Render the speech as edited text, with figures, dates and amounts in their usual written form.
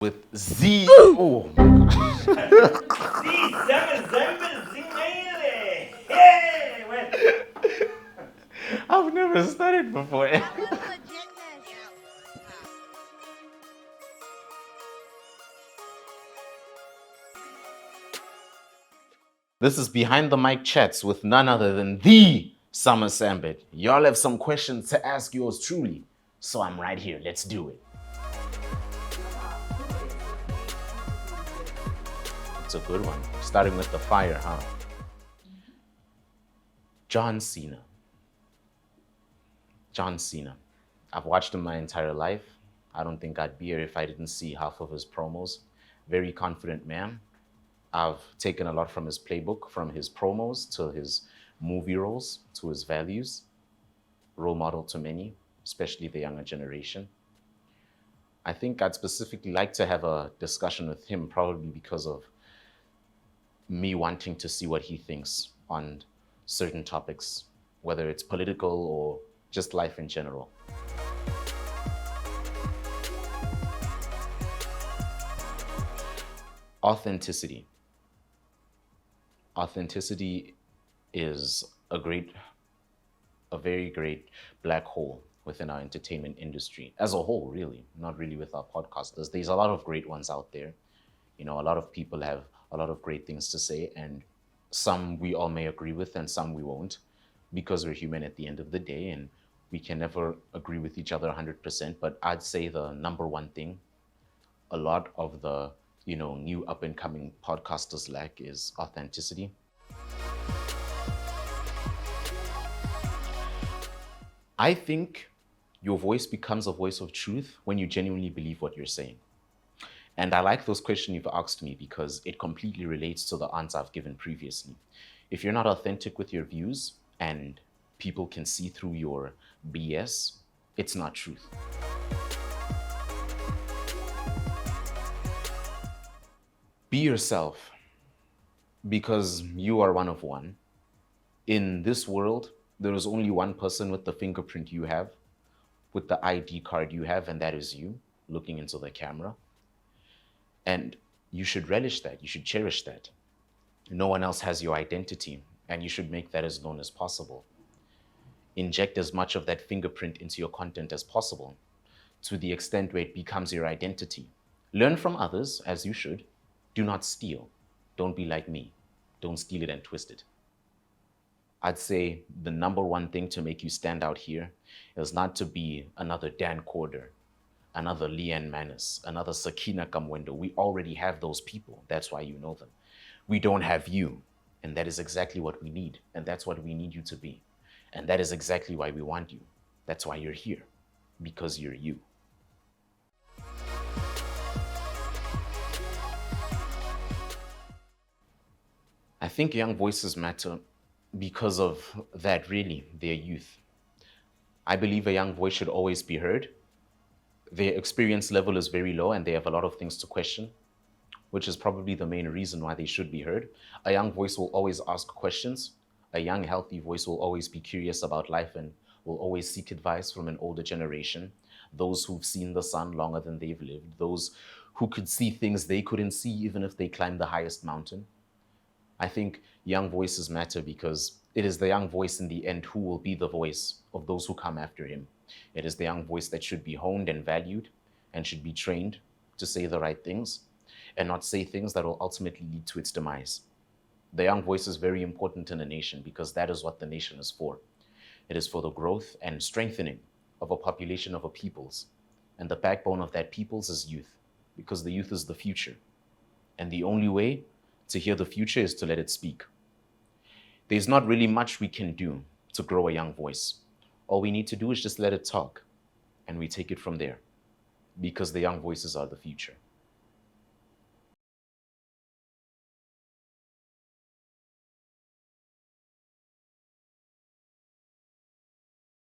with Z. Oh my gosh. I've never studied before. This is Behind the Mic Chats with none other than the Summer Sambit. Y'all have some questions to ask yours truly, so I'm right here. Let's do it. It's a good one. Starting with the fire, huh? John Cena. John Cena. I've watched him my entire life. I don't think I'd be here if I didn't see half of his promos. Very confident man. I've taken a lot from his playbook, from his promos to his movie roles, to his values. Role model to many, especially the younger generation. I think I'd specifically like to have a discussion with him, probably because of me wanting to see what he thinks on certain topics, whether it's political or just life in general. Authenticity. Authenticity is a very great black hole within our entertainment industry as a whole, really, not really with our podcasters. There's a lot of great ones out there. You know, a lot of people have a lot of great things to say, and some we all may agree with and some we won't, because we're human at the end of the day and we can never agree with each other 100%. But I'd say the number one thing a lot of the new up and coming podcasters lack is authenticity. I think your voice becomes a voice of truth when you genuinely believe what you're saying. And I like those questions you've asked me because it completely relates to the answer I've given previously. If you're not authentic with your views and people can see through your BS, it's not truth. Be yourself, because you are one of one. In this world, there is only one person with the fingerprint you have, with the ID card you have, and that is you, looking into the camera. And you should relish that, you should cherish that. No one else has your identity, and you should make that as known as possible. Inject as much of that fingerprint into your content as possible, to the extent where it becomes your identity. Learn from others, as you should. Do not steal. Don't be like me. Don't steal it and twist it. I'd say the number one thing to make you stand out here is not to be another Dan Corder, another Leanne Manis, another Sakina Kamwendo. We already have those people. That's why you know them. We don't have you. And that is exactly what we need. And that's what we need you to be. And that is exactly why we want you. That's why you're here. Because you're you. I think young voices matter because of that, really, their youth. I believe a young voice should always be heard. Their experience level is very low and they have a lot of things to question, which is probably the main reason why they should be heard. A young voice will always ask questions. A young, healthy voice will always be curious about life and will always seek advice from an older generation, those who've seen the sun longer than they've lived, those who could see things they couldn't see even if they climbed the highest mountain. I think young voices matter because it is the young voice in the end who will be the voice of those who come after him. It is the young voice that should be honed and valued and should be trained to say the right things and not say things that will ultimately lead to its demise. The young voice is very important in a nation because that is what the nation is for. It is for the growth and strengthening of a population of a peoples. And the backbone of that peoples is youth, because the youth is the future. And the only way to hear the future is to let it speak. There's not really much we can do to grow a young voice. All we need to do is just let it talk, and we take it from there, because the young voices are the future.